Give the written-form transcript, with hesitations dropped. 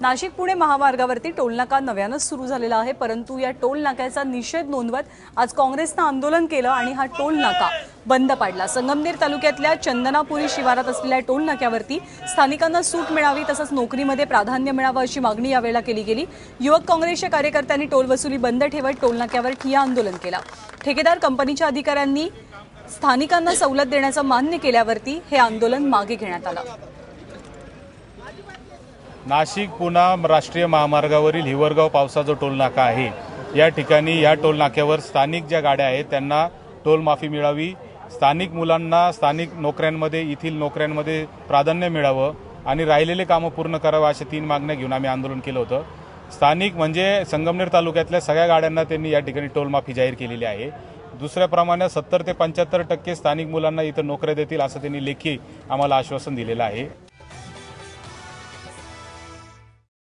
नाशिक पुणे महामार्गावरती टोलनाका नव्यानं सुरू झालेला आहे, परंतु या टोलनाक्याचा निषेध नोंदवत आज काँग्रेसनं आंदोलन केलं आणि हा टोलनाका बंद पाडला। संगमनेर तालुक्यातल्या चंदनापुरी शिवारात असलेल्या टोलनाक्यावरती स्थानिकांना सूट मिळावी तसंच नोकरीमध्ये प्राधान्य मिळावं अशी मागणी यावेळेला केली गेली। युवक काँग्रेसच्या कार्यकर्त्यांनी टोल वसुली बंद ठेवत टोलनाक्यावर ठिय्या आंदोलन केलं। ठेकेदार कंपनीच्या अधिकाऱ्यांनी स्थानिकांना सवलत देण्याचं मान्य केल्यावरती हे आंदोलन मागे घेण्यात आलं। नाशिक पुणे राष्ट्रीय महामार्गावरील हिवरगाव पावसा जो टोल नाका आहे, या ठिकाणी या टोल नाक्यावर स्थानिक ज्या गाड्या आहेत त्यांना टोल माफी मिळावी, स्थानिक मुलांना स्थानिक नोकऱ्यांमध्ये येथील नोकऱ्यांमध्ये प्राधान्य मिळावं आणि राहिलेले कामं पूर्ण करावं अशा 3 मागण्या घेऊन आम्ही आंदोलन केलं होतं। स्थानिक म्हणजे संगमनेर तालुक्यातल्या सगळ्या गाड्यांना त्यांनी या ठिकाणी टोल माफी जाहीर केलेली आहे। दुसऱ्याप्रमाणे 70 ते 75% स्थानिक मुलांना इथं नोकऱ्या देतील असं त्यांनी लेखी आम्हाला आश्वासन दिलेलं आहे।